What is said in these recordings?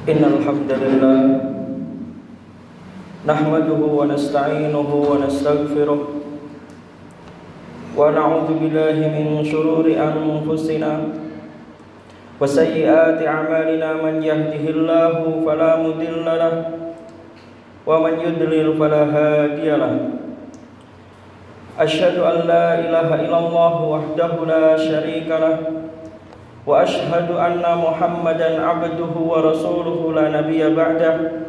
Innal hamdalillah nahmaduhu wa nasta'inuhu wa nastaghfiruh wa na'udzu billahi min shururi anfusina wa sayyiati a'malina. Man yahdihillahu fala mudilla lahu wa man yudlil fala hadiya lahu. Asyhadu an la ilaha illallah wahdahu la syarika lahu wa asyhadu anna Muhammadan abduhu wa rasuluhu la nabiyya ba'dah.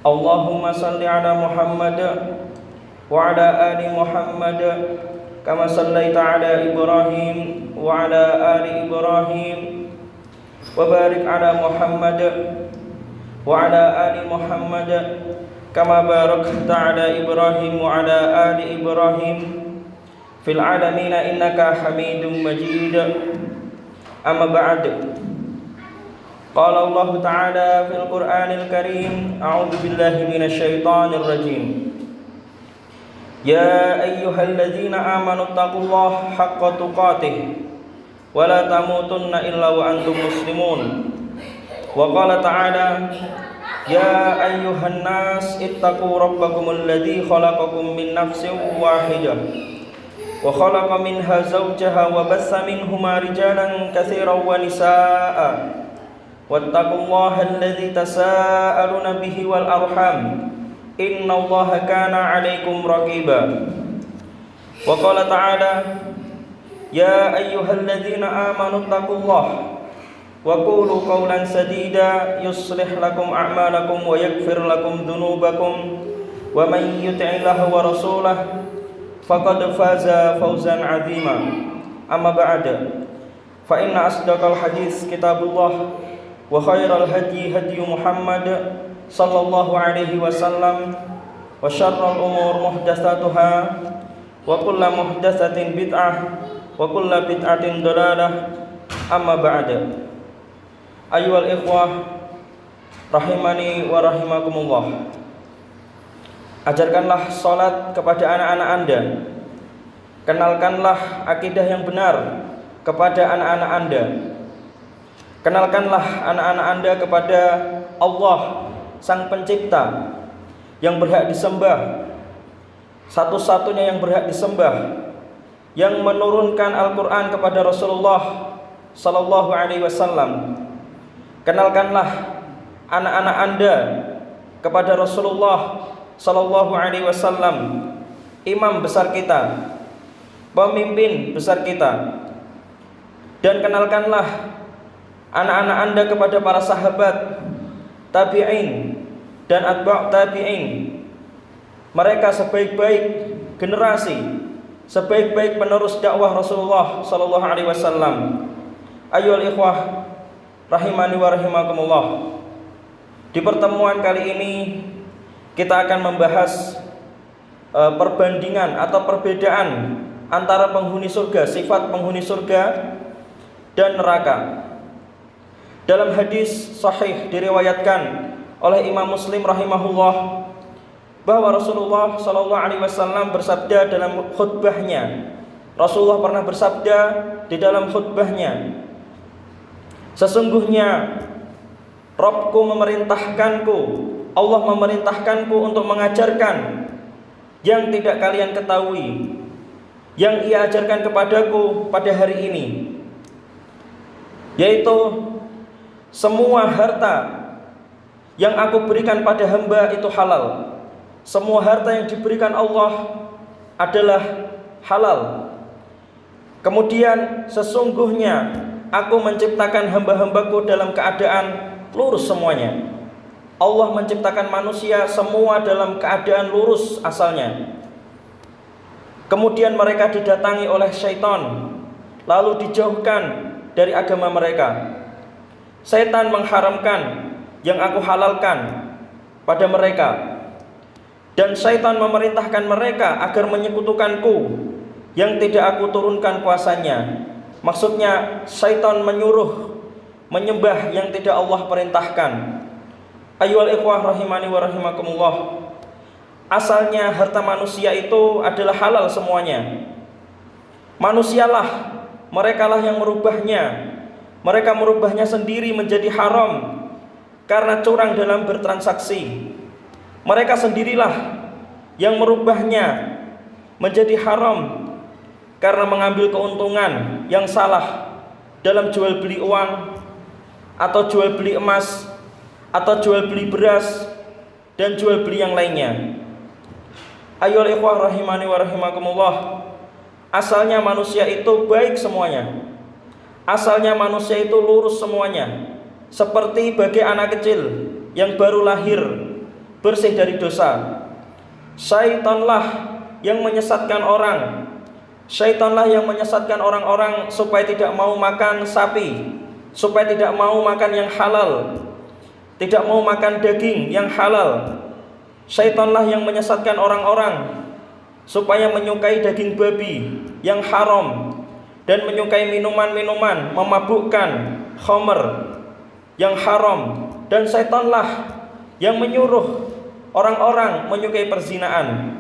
Allahumma salli ala Muhammad wa ala ali Muhammad kama sallaita ala Ibrahim wa ala ali Ibrahim wa barik ala Muhammad wa ala ali Muhammad kama barakta ala Ibrahim wa ala ali Ibrahim fil alamin innaka Hamidum Majid. Amma ba'd. Qala Allah Ta'ala fil Qur'anil Karim, a'udzu billahi minasy syaithanir rajim. Ya ayyuhalladzina amanu taqullaha haqqa tuqatih wa la tamutunna illa wa antum muslimun. Wa qala ta'ala, ya ayyuhan nas ittaqu rabbakumul ladzi khalaqakum min nafsin wahidah wa khalaqa minha zawjaha wa bassa minhuma rijalan katsiran wa nisaa'a wattaqullaha alladzi tasaaluna bihi wal arham innallaha kana 'alaikum raqiba. Wa qala ta'ala, ya ayyuhalladzina amanu taqullaha wa qulu qawlan sadida yuslih lakum a'malakum wa yaghfir lakum dhunubakum wa man yuti'illaha wa rasulahu faqad faza fawzan 'azima. Amma ba'da, fa inna asdaqal hadits kitabullah wa khairal hadyi hadyu Muhammad sallallahu alaihi wasallam wa syarrul umur muhdatsatuha wa kullu muhdatsatin bid'ah wa kullu bid'atin dhalalah. Amma ba'da, ayyuhal ikhwah rahimani wa rahimakumullah. Ajarkanlah salat kepada anak-anak Anda. Kenalkanlah akidah yang benar kepada anak-anak Anda. Kenalkanlah anak-anak Anda kepada Allah, Sang Pencipta yang berhak disembah, satu-satunya yang berhak disembah, yang menurunkan Al-Quran kepada Rasulullah sallallahu alaihi wasallam. Kenalkanlah anak-anak Anda kepada Rasulullah sallallahu alaihi wasallam, imam besar kita, pemimpin besar kita. Dan kenalkanlah anak-anak Anda kepada para sahabat, tabi'in dan atba' tabi'in. Mereka sebaik-baik generasi, sebaik-baik penerus dakwah Rasulullah sallallahu alaihi wasallam. Ayyuhal ikhwah rahimani wa rahimakumullah. Di pertemuan kali ini kita akan membahas perbandingan atau perbedaan antara penghuni surga, sifat penghuni surga dan neraka. Dalam hadis sahih diriwayatkan oleh Imam Muslim rahimahullah bahwa Rasulullah sallallahu alaihi wasallam bersabda dalam khutbahnya. Rasulullah pernah bersabda di dalam khutbahnya, sesungguhnya Rabbku memerintahkanku, Allah memerintahkanku untuk mengajarkan yang tidak kalian ketahui, yang Ia ajarkan kepadaku pada hari ini, yaitu semua harta yang aku berikan pada hamba itu halal. Semua harta yang diberikan Allah adalah halal. Kemudian sesungguhnya aku menciptakan hamba-hambaku dalam keadaan lurus semuanya. Allah menciptakan manusia semua dalam keadaan lurus asalnya. Kemudian mereka didatangi oleh syaitan, lalu dijauhkan dari agama mereka. Syaitan mengharamkan yang aku halalkan pada mereka, dan syaitan memerintahkan mereka agar menyekutukanku yang tidak aku turunkan kuasanya. Maksudnya syaitan menyuruh menyembah yang tidak Allah perintahkan. Ayyuhal ikhwah rahimani wa rahimakumullah. Asalnya harta manusia itu adalah halal semuanya. Manusialah, merekalah yang merubahnya. Mereka merubahnya sendiri menjadi haram karena curang dalam bertransaksi. Mereka sendirilah yang merubahnya menjadi haram karena mengambil keuntungan yang salah dalam jual beli uang, atau jual beli emas, atau jual beli beras, dan jual beli yang lainnya. Ayyuhal ikhwah rahimani wa rahimakumullah, asalnya manusia itu baik semuanya. Asalnya manusia itu lurus semuanya, seperti bagai anak kecil yang baru lahir, bersih dari dosa. Syaitanlah yang menyesatkan orang. Syaitanlah yang menyesatkan orang-orang supaya tidak mau makan sapi, supaya tidak mau makan yang halal, tidak mau makan daging yang halal. Syaitanlah yang menyesatkan orang-orang supaya menyukai daging babi yang haram dan menyukai minuman-minuman memabukkan, khamr yang haram. Dan syaitanlah yang menyuruh orang-orang menyukai perzinaan.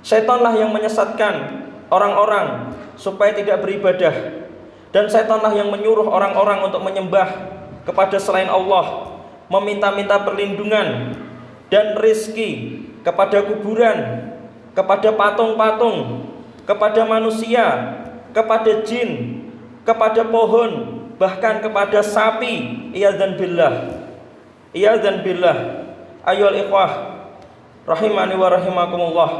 Syaitanlah yang menyesatkan orang-orang supaya tidak beribadah. Dan syaitanlah yang menyuruh orang-orang untuk menyembah kepada selain Allah, meminta-minta perlindungan dan rizki kepada kuburan, kepada patung-patung, kepada manusia, kepada jin, kepada pohon, bahkan kepada sapi. Iyadzan billah. Iyadzan billah. Ayyuhal ikhwah rahimani wa rahimakumullah.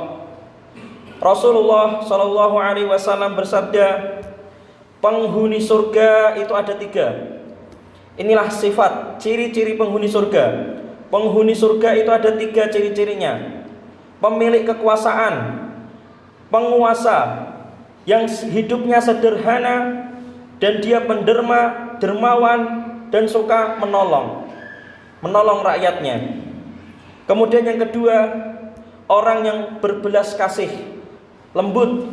Rasulullah sallallahu alaihi wasallam bersabda, penghuni surga itu ada 3. Inilah sifat, ciri-ciri penghuni surga. Penghuni surga itu ada 3 ciri-cirinya. Pemilik kekuasaan, penguasa yang hidupnya sederhana dan dia penderma, dermawan dan suka menolong rakyatnya. Kemudian yang kedua, orang yang berbelas kasih, lembut,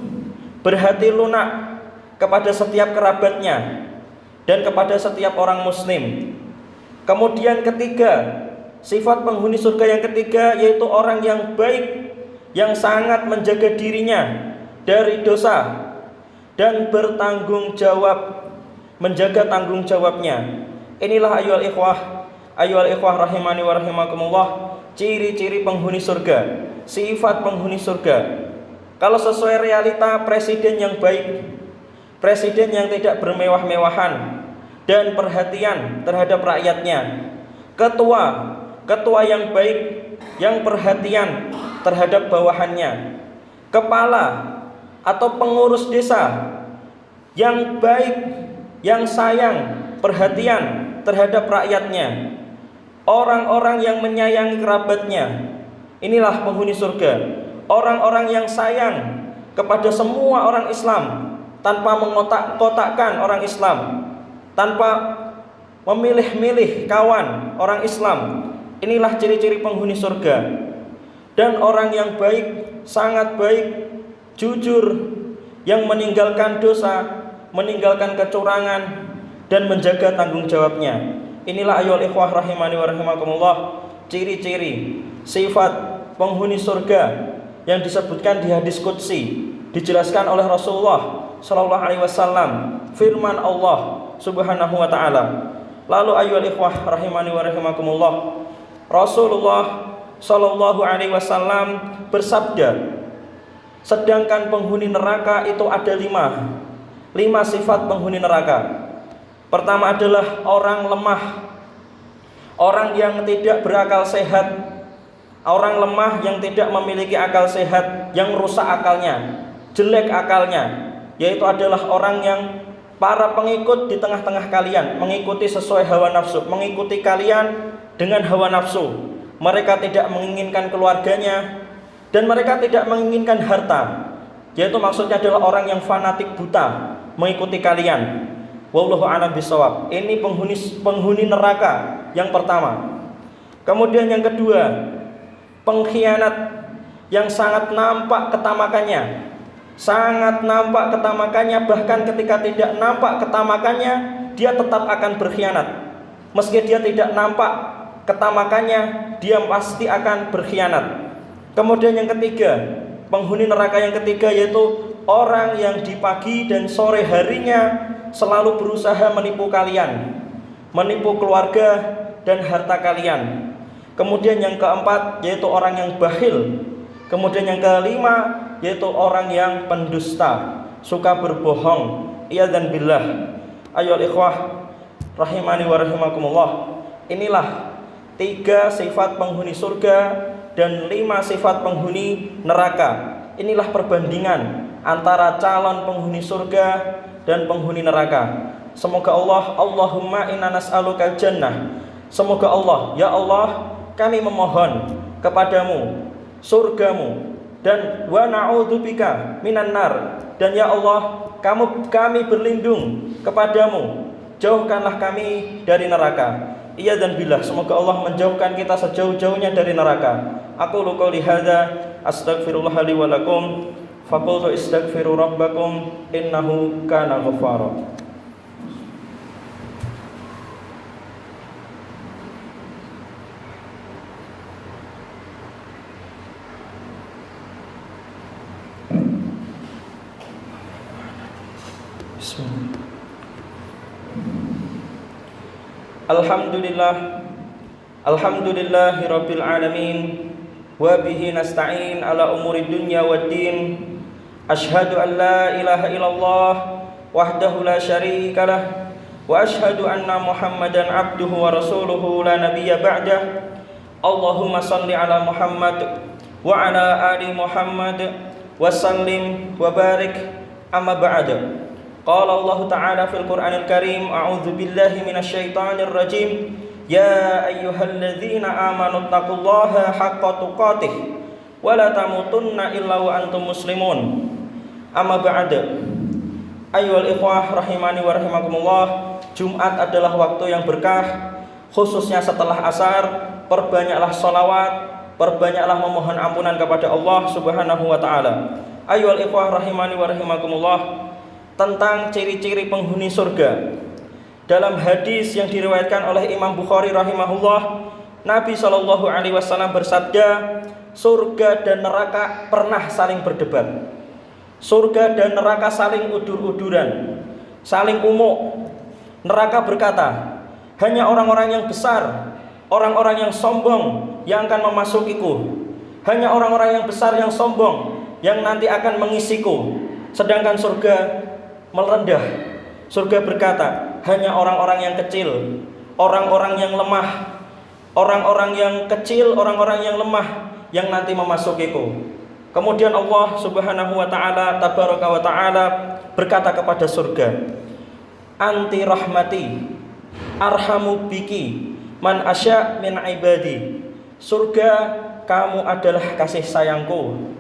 berhati lunak kepada setiap kerabatnya dan kepada setiap orang muslim. Kemudian ketiga, sifat penghuni surga yang ketiga yaitu orang yang baik, yang sangat menjaga dirinya dari dosa dan bertanggung jawab, menjaga tanggung jawabnya. Inilah ayyuhal ikhwah rahimani wa rahimakumullah, ciri-ciri penghuni surga, sifat penghuni surga. Kalau sesuai realita, presiden yang baik, presiden yang tidak bermewah-mewahan dan perhatian terhadap rakyatnya. Ketua yang baik, yang perhatian terhadap bawahannya. Kepala atau pengurus desa yang baik, yang sayang, perhatian terhadap rakyatnya. Orang-orang yang menyayangi kerabatnya. Inilah penghuni surga. Orang-orang yang sayang kepada semua orang Islam, tanpa mengotak-kotakkan orang Islam, tanpa memilih-milih kawan orang Islam. Inilah ciri-ciri penghuni surga. Dan orang yang baik, sangat baik, jujur, yang meninggalkan dosa, meninggalkan kecurangan, dan menjaga tanggung jawabnya. Inilah ayyuhal ikhwah rahimani wa rahimakumullah, ciri-ciri sifat penghuni surga yang disebutkan di hadis qudsi, dijelaskan oleh Rasulullah sallallahu alaihi wasallam, firman Allah Subhanahu wa taala. Lalu ayyuhal ikhwah rahimani wa rahimakumullah, Rasulullah sallallahu alaihi wasallam bersabda, sedangkan penghuni neraka itu ada 5 sifat penghuni neraka. Pertama adalah orang lemah, orang yang tidak berakal sehat. Orang lemah yang tidak memiliki akal sehat, yang rusak akalnya, jelek akalnya, yaitu adalah orang yang para pengikut di tengah-tengah kalian mengikuti sesuai hawa nafsu, mengikuti kalian dengan hawa nafsu. Mereka tidak menginginkan keluarganya dan mereka tidak menginginkan harta, yaitu maksudnya adalah orang yang fanatik buta mengikuti kalian. Wallahu a'lam bishawab. Ini penghuni neraka yang pertama. Kemudian yang kedua, pengkhianat yang sangat nampak ketamakannya. Sangat nampak ketamakannya, bahkan ketika tidak nampak ketamakannya, dia tetap akan berkhianat. Meski dia tidak nampak ketamakannya, dia pasti akan berkhianat. Kemudian yang ketiga, penghuni neraka yang ketiga yaitu orang yang di pagi dan sore harinya selalu berusaha menipu kalian, menipu keluarga dan harta kalian. Kemudian yang keempat yaitu orang yang bakhil. Kemudian yang kelima yaitu orang yang pendusta, suka berbohong. Iyadzan billah. Ayyuhal ikhwah rahimani wa rahimakumullah. Inilah 3 sifat penghuni surga dan 5 sifat penghuni neraka. Inilah perbandingan antara calon penghuni surga dan penghuni neraka. Semoga Allahumma inna nas'aluka jannah. Semoga Allah, ya Allah, kami memohon kepadamu surgamu, dan wa na'udzubika minan nar, dan ya Allah, kami berlindung kepadamu, jauhkanlah kami dari neraka. Iya dan billah, semoga Allah menjauhkan kita sejauh-jauhnya dari neraka. Aku qouli hadza astaghfirullah li wa lakum faqultu istaghfiru rabbakum innahu kana ghaffara. Alhamdulillahi rabbil alamin, wa bihi nasta'in ala umuri dunya waddin. Ashhadu an la ilaha illallah wahdahu la syarika lah, wa ashhadu anna Muhammadan abduhu wa rasuluhu la nabiyya ba'dah. Allahumma salli ala Muhammad wa ala ali Muhammad wa sallim wa barik, amma ba'da. Qala Allah Ta'ala fil Qur'anil Karim, a'udzu billahi minasyaitonir rajim. Ya ayyuhalladzina amanu taqullaha haqqa tuqatih wa la tamutunna illa wa antum muslimun. Amma ba'da. Ayyuhal ikhwah rahimani wa rahimakumullah. Jumat adalah waktu yang berkah, khususnya setelah asar. Perbanyaklah sholawat, perbanyaklah memohon ampunan kepada Allah Subhanahu wa Ta'ala. Ayyuhal ikhwah rahimani wa rahimakumullah. Tentang ciri-ciri penghuni surga, dalam hadis yang diriwayatkan oleh Imam Bukhari rahimahullah, Nabi SAW bersabda, surga dan neraka pernah saling berdebat. Surga dan neraka saling udur-uduran, saling umuk. Neraka berkata, hanya orang-orang yang besar, orang-orang yang sombong yang akan memasukiku. Hanya orang-orang yang besar yang sombong yang nanti akan mengisiku. Sedangkan surga merendah. Surga berkata, hanya orang-orang yang kecil, orang-orang yang lemah, orang-orang yang kecil, orang-orang yang lemah yang nanti memasukiku. Kemudian Allah Subhanahu wa Ta'ala tabaraka wa ta'ala berkata kepada surga, anti rahmati arhamu biki man asya min ibadi. Surga, kamu adalah kasih sayangku,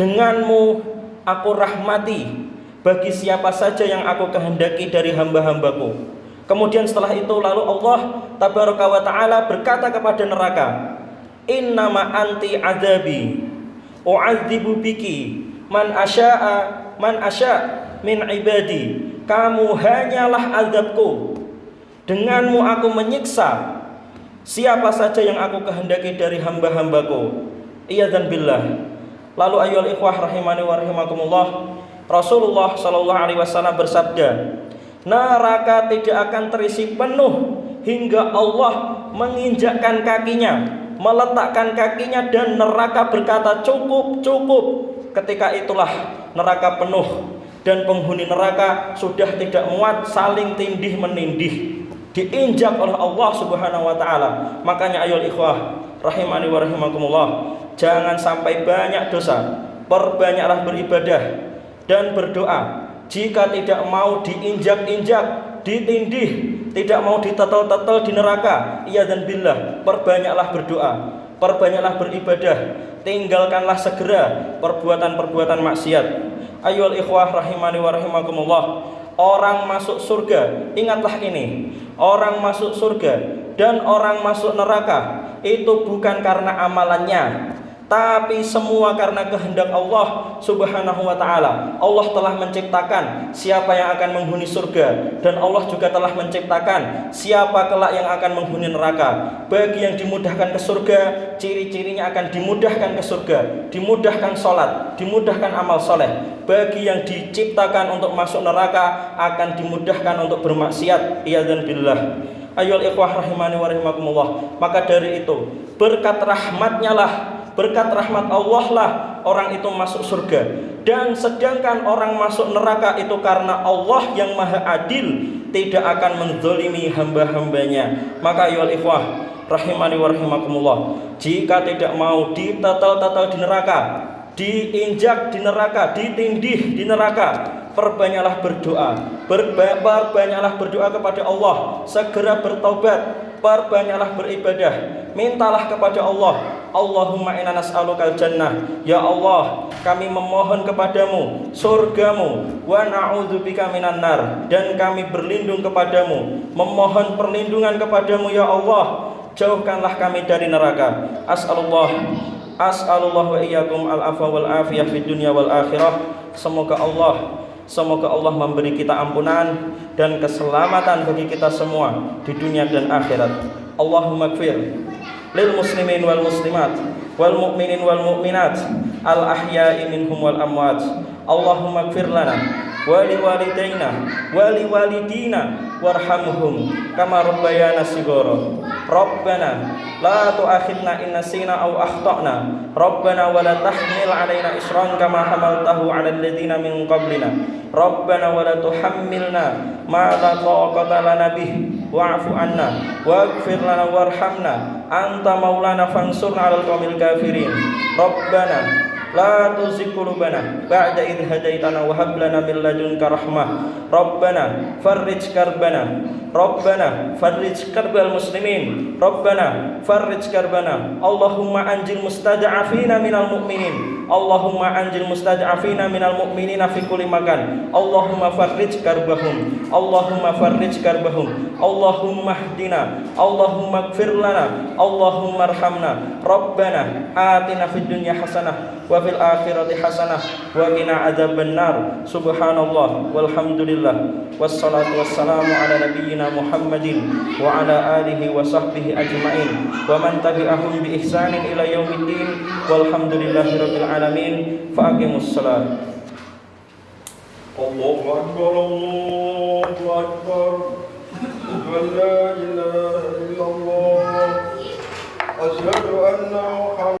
denganmu aku rahmati bagi siapa saja yang aku kehendaki dari hamba-hambaku. Kemudian setelah itu lalu Allah tabaraka wa ta'ala berkata kepada neraka, innama anti adabi u'adzibu biki man asya min ibadi. Kamu hanyalah azabku, denganmu aku menyiksa siapa saja yang aku kehendaki dari hamba-hambaku. Iyadzan billah. Lalu ayyuhal ikhwah rahimani wa rahimakumullah, Rasulullah SAW bersabda, neraka tidak akan terisi penuh hingga Allah menginjakkan kakinya, meletakkan kakinya, dan neraka berkata cukup, cukup. Ketika itulah neraka penuh dan penghuni neraka sudah tidak muat, saling tindih menindih, diinjak oleh Allah Subhanahu wa Ta'ala. Makanya ayyuhal ikhwah rahimani wa rahimakumullah, jangan sampai banyak dosa, perbanyaklah beribadah dan berdoa. Jika tidak mau diinjak-injak, ditindih, tidak mau ditetel-tetel di neraka, iya dan billah, perbanyaklah berdoa, perbanyaklah beribadah, tinggalkanlah segera perbuatan-perbuatan maksiat. Ayyuhal ikhwah rahimani wa rahimakumullah, orang masuk surga, ingatlah ini, orang masuk surga dan orang masuk neraka itu bukan karena amalannya, tapi semua karena kehendak Allah Subhanahu wa Ta'ala. Allah telah menciptakan siapa yang akan menghuni surga, dan Allah juga telah menciptakan siapa kelak yang akan menghuni neraka. Bagi yang dimudahkan ke surga, ciri-cirinya akan dimudahkan ke surga, dimudahkan sholat, dimudahkan amal soleh. Bagi yang diciptakan untuk masuk neraka, akan dimudahkan untuk bermaksiat. Iyadzan billah. Ayyuhal ikhwah rahimani wa rahimakumullah. Maka dari itu, berkat rahmatnya lah, berkat rahmat Allah lah orang itu masuk surga. Dan sedangkan orang masuk neraka itu karena Allah yang maha adil tidak akan menzalimi hamba-hambanya. Maka ayyuhal ikhwah rahimani wa rahimakumullah, jika tidak mau ditetel-tetel di neraka, diinjak di neraka, ditindih di neraka, perbanyaklah berdoa, perbanyaklah berdoa kepada Allah, segera bertaubat, perbanyaklah beribadah, mintalah kepada Allah. Allahumma inna nas'alukal jannah, ya Allah kami memohon kepadamu surgamu, wa na'udzubika minan nar, dan kami berlindung kepadamu, memohon perlindungan kepadamu ya Allah, jauhkanlah kami dari neraka. As'alullah wa iyyakum al-afwa wal afiyah fid dunya wal akhirah. Semoga Allah memberi kita ampunan dan keselamatan bagi kita semua di dunia dan akhirat. Allahumma ighfir lil muslimin wal muslimat wal mu'minin wal mu'minat al ahya'i minhum wal amwat. Allahumma ighfir lana wa li walidayna wa li walidina warhamhum kama rabbayana shighara. Rabbana la tu'akhidna in nasina aw akhtana. Rabbana wa la tahmil 'alaina isran kama hamaltahu 'alal ladzina min qablina. Rabbana wa la tuhammilna ma la taqata lana bih wa'fu 'anna waghfir lana warhamna anta maulana fansurna 'alal qaumil kafirin. Rabbana la tuzigh qulubana ba'da idh hadaitana wa hab lana min ladunka rahmah. Rabbana farrij karbana. Rabbana farrij karbal muslimin. Rabbana farrij karbana. Allahumma anjil mustada'afina minal mu'minin. Allahumma anjil mustada'afina minal mu'minina fi kulli makan. Allahumma farrij karbahum. Allahumma farrij karbahum. Allahumma hdina. Allahumma ighfir lana. Allahumma arhamna. Rabbana atina fid dunya hasanah wa fil akhirati hasanah wa qina adzabannar. Subhanallah walhamdulillah wassalatu wassalamu ala nabiyyina Muhammadin wa ala alihi wa sahbihi ajma'in wa man tabi'ahum bi ihsanin ila yaumiddin walhamdulillahirabbil alamin. Fa aqimus shalah. Allahu akbar.